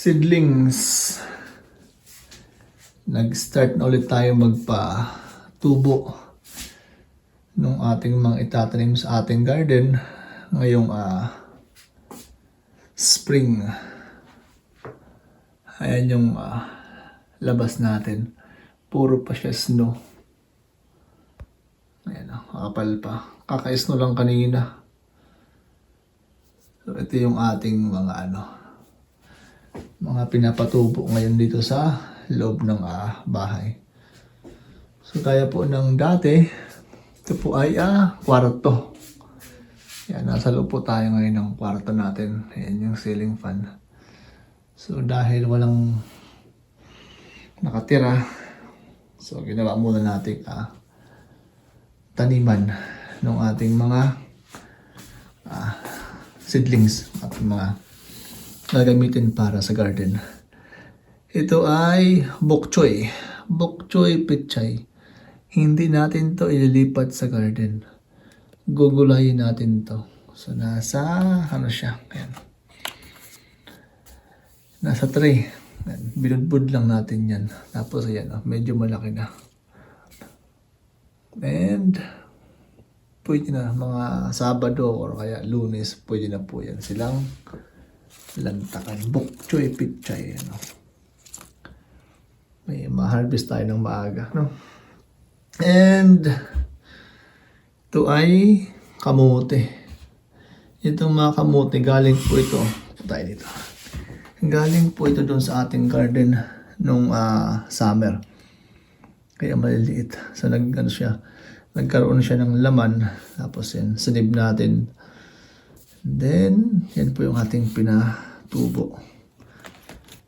Seedlings. Nag-start na ulit tayo magpa-tubo nung ating mga itatanim sa ating garden ngayong spring. Ayan yung labas natin. Puro pa siya snow. Ayan, kakapal pa. Kaka-snow lang kanina. So ito yung ating mga pinapatubo ngayon dito sa loob ng bahay. So kaya po ng dati, ito po ay kwarto. Yan, nasa loob po tayo ngayon ng kwarto natin. Ayan yung ceiling fan. So dahil walang nakatira, so ginawa muna natin taniman ng ating mga seedlings at mga gagamitin para sa garden. Ito ay bok choy. Bok choy pechay. Hindi natin to ililipat sa garden. Gugulayin natin to. So nasa siya. Ayan. Nasa tray. Binudbud lang natin yan. Tapos ayan, medyo malaki na. And pwede na mga Sabado or kaya Lunes, pwede na po yan silang lantakan. Bok choy pechay. May ma-harvest tayo ng maaga, no? And ito ay kamote. Itong mga kamote, galing po ito. Tayo dito. Galing po ito doon sa ating garden nung summer. Kaya maliliit. So nagkaroon siya ng laman. Tapos yan, sinib natin. Then, yan po yung ating pinatubo.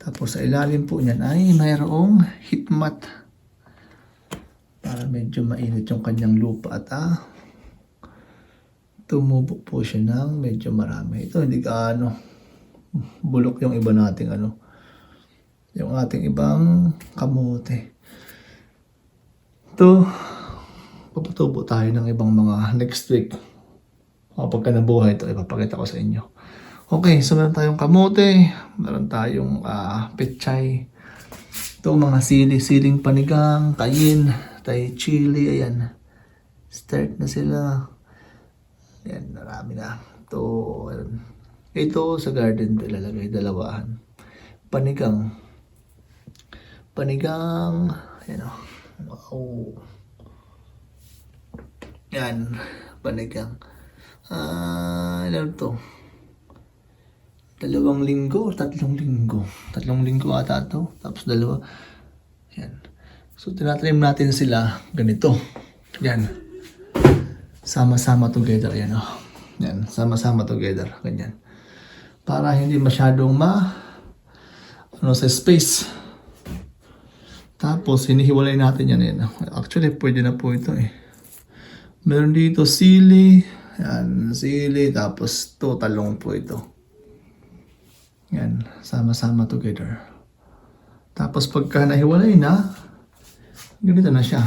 Tapos sa ilalim po niyan ay mayroong heat mat. Para medyo mainit yung kanyang lupa at tumubo po siya ng medyo marami. Ito hindi bulok yung iba nating yung ating ibang kamote. Ito, papatubo tayo ng ibang mga next week. Kapag nabuhay ito, ipapakita ko sa inyo. Okay, so meron tayong kamote, meron tayong pechay. Ito mga siling panigang, kayin, tayo chili, ayan. Start na sila. Ayan, marami na. Ito sa garden ito ilalagay, dalawahan. Panigang, ayan o. Wow. Yan, panigang. Ilan to? 2 linggo o 3 linggo. 3 linggo ata to. Tapos 2. Yan. So tinatanim natin sila ganito. Yan. Sama-sama together. Yan o. Yan. Sama-sama together. Ganyan. Para hindi masyadong sa space. Tapos hinihiwalay natin yan. Yan. Actually pwede na po ito eh. Meron dito sili. Yan. Sili. Tapos talong po ito. Yan, sama-sama together. Tapos pagka nahiwalay na, ganito na siya.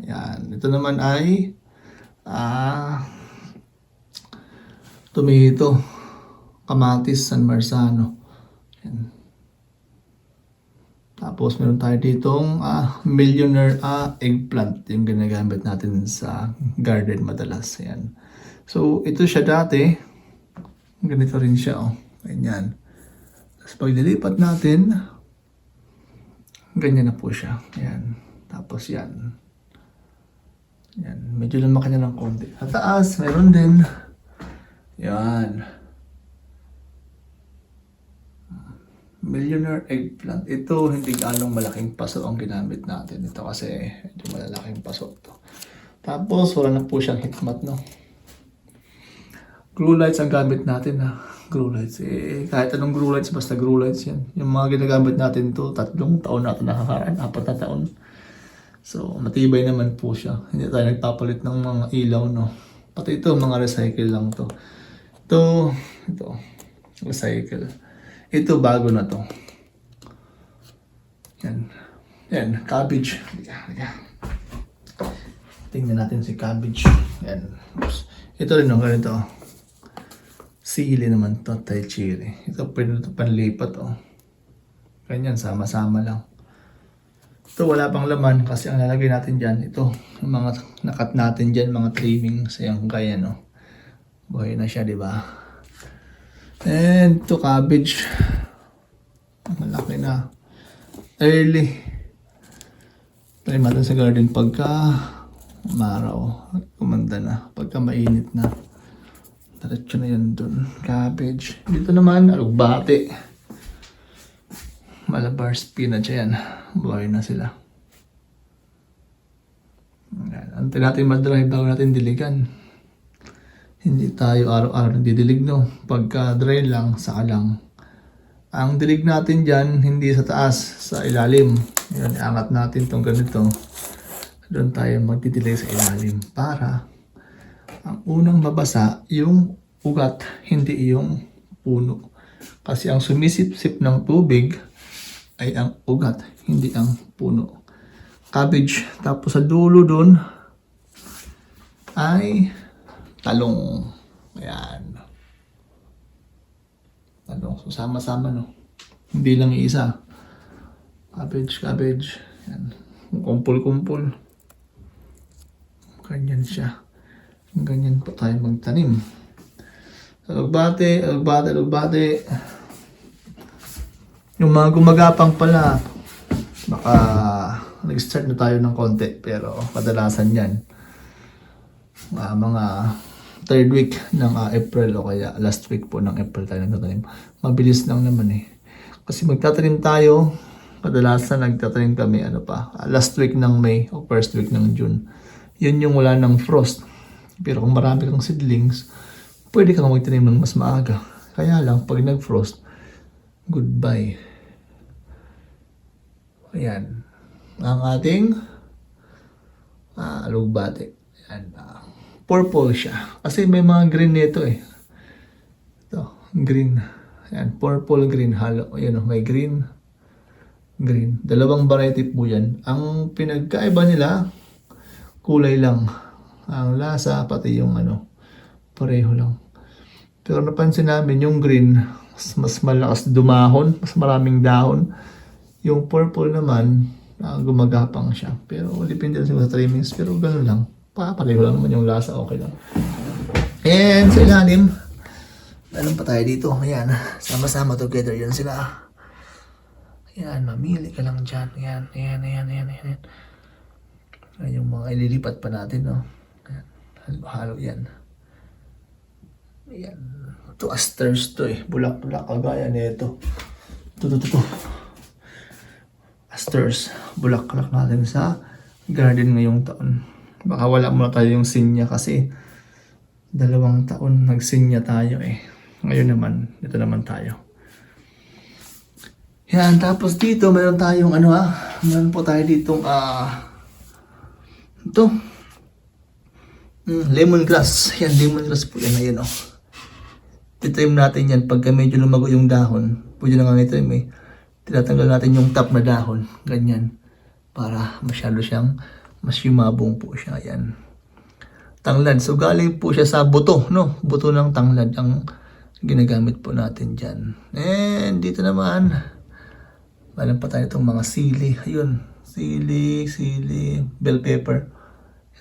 Yan, ito naman ay tomato, kamatis, San Marzano. Yan. Tapos meron tayo ditong millionaire eggplant, yung ginagamit natin sa garden madalas. Yan. So ito siya dati, ganito rin siya ganyan. Tapos pag nilipat natin, ganyan na po siya. Ayan. Tapos yan. Yan. Medyo lumaki na ng konti. Sa taas, mayroon din. Yan. Millionaire eggplant. Ito, hindi ganong malaking paso ang ginamit natin. Ito kasi, medyo malalaking paso to. Tapos, wala na po siyang hitmat, no? Glue lights ang gamit natin, Glue lights. Kahit anong glue lights, basta glue lights yan. Yung mga ginagamit natin to, 3 taon natin nakakaraan, 4 na taon. So, matibay naman po siya. Hindi tayo nagpapalit ng mga ilaw, no? Pati ito, mga recycle lang to. Ito, recycle. Ito, bago na to. Yan, cabbage. Tingnan natin si cabbage. Yan. Ito rin, ganito. Sili naman to, Thai chili. Ito pwede ito panlipat Ganyan, sama-sama lang. Ito wala pang laman kasi ang lalagay natin dyan, ito, yung mga nakat natin dyan, mga trimmings, yung kaya no. Buhay na siya, di ba? And ito cabbage. Malaki na. Early. Tayo natin sa garden pagka umaraw. Kumanda na. Pagka mainit na. Diretso na yan dun. Cabbage. Dito naman, alugbate. Malabar spinach yan. Buhay na sila. Antay natin madrive bago natin diligan. Hindi tayo araw-araw nagdidilig, no? Pagka dry lang, saka lang. Ang dilig natin dyan, hindi sa taas, sa ilalim. Yan, iangat natin itong ganito. Doon tayo magdidilig sa ilalim. Para ang unang mabasa, yung ugat, hindi yung puno. Kasi ang sumisip-sip ng tubig ay ang ugat, hindi ang puno. Cabbage. Tapos sa dulo doon ay talong. Ayan. So sama-sama, no? Hindi lang isa. Cabbage. Yan. Kumpul-kumpul. Ganyan siya. Ganyan po tayo magtanim. Alugbate. Yung mga gumagapang pala, baka nag-start na tayo ng konti. Pero kadalasan yan, mga third week ng April o kaya last week po ng April tayo nagtatanim. Mabilis lang naman eh. Kasi magtatanim tayo, kadalasan nagtatanim kami last week ng May o first week ng June. Yun yung wala ng frost. Pero kung marami kang seedlings, pwede kang magtanim ng mas maaga. Kaya lang, pag nag-frost, goodbye. Ayan. Ang ating alugbate. Ayan. Purple siya. Kasi may mga green nito eh. Ito, green. Ayan, purple, green, halo. Ayan, may green. Dalawang variety po yan. Ang pinagkaiba nila, kulay lang. Ang lasa, pati yung pareho lang. Pero napansin namin, yung green, mas malakas dumahon, mas maraming dahon. Yung purple naman, gumagapang siya. Pero depende sa trimmings, pero gano'n lang. Pareho lang naman yung lasa, okay lang. And sa ilalim, meron pa tayo dito. Ayan, sama-sama together yan sila. Ayan, mamili ka lang dyan. Ayan. Ayan yung mga ililipat pa natin, no? Ayan, halo-halo yan. Ayan. Ito asters to eh. Bulak-bulak kagaya nito. Ito. Asters. Bulak-bulak natin sa garden ngayong taon. Baka wala muna tayo yung sinya kasi 2 taon nagsinya tayo eh. Ngayon naman, ito naman tayo. Yan, tapos dito meron tayong meron po tayo ditong ito. Lemongrass. Yan, lemongrass po yan. Ayan titrim natin yan pagka medyo lumago yung dahon. Pwede na nga itrim eh. Tinatanggal natin yung top na dahon. Ganyan. Para masyado siyang mas yumabong po siya. Yan. Tanglad. So galing po siya sa buto, no? Buto ng tanglad ang ginagamit po natin dyan. And dito naman, meron pa tayo itong mga sili. Ayun. Sili, bell pepper.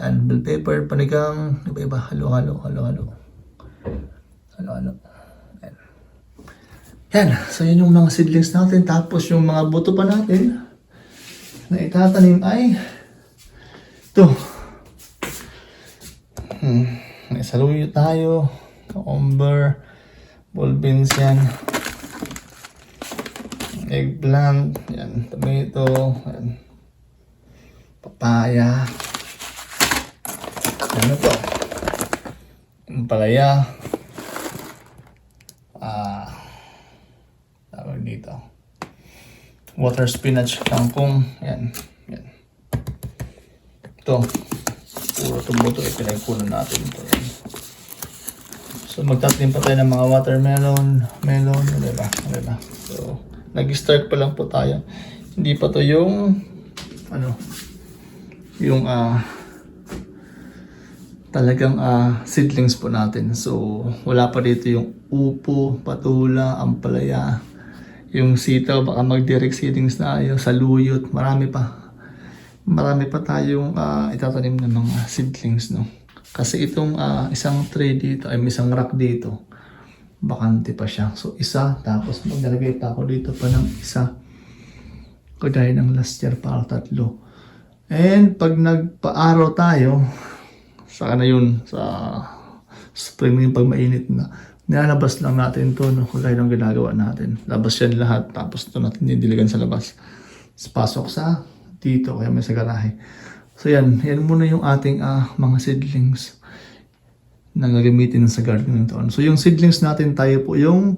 Yan. Bell pepper, panigang, iba-iba. Halo-halo. Yan. Yan. So yun yung mga seedlings natin. Tapos yung mga buto pa natin na itatanim ay ito. May saluyo tayo. Cucumber. Ball beans yan. Eggplant. Yan. Tomato. Yan. Papaya. Ano to? Palaya. Tawag dito. Water spinach. Kangkong. Yan. Ito. Puro tumuto. Pinagpunan natin ito. Yan. So magtatanim pa tayo ng mga watermelon. Melon. Diba? So nag-start pa lang po tayo. Hindi pa to yung talagang seedlings po natin. So wala pa dito yung upo, patula, ampalaya. Yung sitaw, baka mag-direct seedings tayo. Saluyot, marami pa. Marami pa tayong itatanim ng mga seedlings, no? Kasi itong isang tray dito, ay isang rack dito, bakante pa siya. So, isa, tapos maglalagay pa ako dito pa ng isa. Kagaya ng last year, para 3. And pag nagpa-araw tayo, saka na yun, sa spring yung pag mainit na, nilalabas lang natin to, no? Kagaya ng ginagawa natin. Labas yan lahat, tapos ito natin didiligan sa labas. Pasok sa dito, kaya may sa garahe. So yan muna yung ating mga seedlings na gagamitin sa garden ng taon. So yung seedlings natin, tayo po yung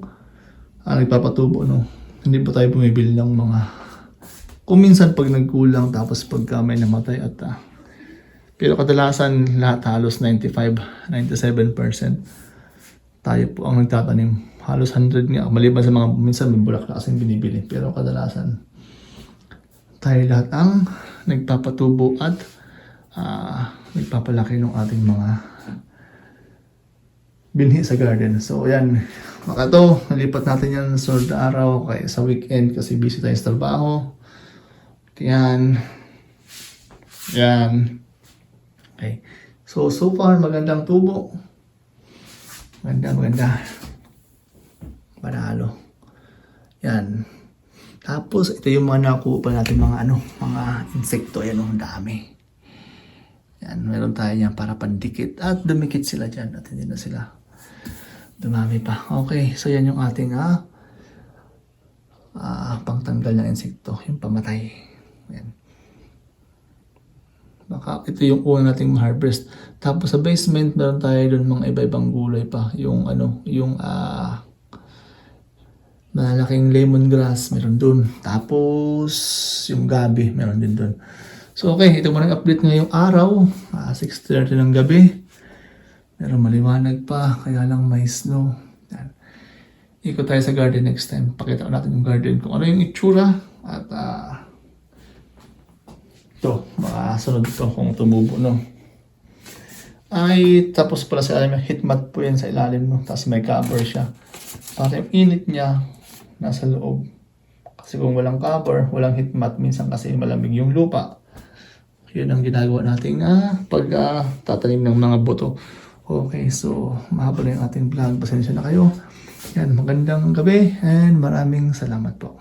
nagpapatubo, no? Hindi po tayo bumibili ng mga, kung minsan pag nagkulang, tapos pagka may namatay at pero kadalasan lahat halos 95-97% tayo po ang nagtatanim. Halos 100 nga, maliban sa mga minsan may bulaklak kasing binibili, pero kadalasan tayo lahat ang nagpapatubo at nagpapalaki ng ating mga binhi sa garden. So yan, maka to, nalipat natin yan sa sunod na araw kaya sa weekend kasi busy tayo sa trabaho. Yan. Okay. So far magandang tubo. Maganda. Panalo. Yan. Tapos, ito yung mga nakuha pa natin mga mga insekto. Yan, ang dami. Yan, meron tayo yan para pandikit. At dumikit sila dyan at hindi na sila dumami pa. Okay, so yan yung ating pangtanggal ng insekto. Yung pamatay. Yan. Baka ito yung una nating harvest. Tapos sa basement, meron tayo doon mga iba-ibang gulay pa. Yung malalaking lemongrass, meron dun. Tapos, yung gabi, meron din dun. So, okay. Ito muna yung update ngayong araw. 6:30 ng gabi. Pero maliwanag pa. Kaya lang may snow. Yan. Ikot tayo sa garden next time. Pakita ko natin yung garden. Kung ano yung itsura. At, ito. Baka sunod ito kung tumubo, no? Ay, tapos pala sa ilalim, heat mat po yan sa ilalim, no? Tapos may cover siya. Para yung init niya, nasa loob. Kasi kung walang cover, walang heat mat, minsan kasi malamig yung lupa. Yun ang ginagawa natin pag tatanim ng mga buto. Okay, so mahaba na yung ating vlog. Pasensya na kayo. Yan, magandang gabi and maraming salamat po.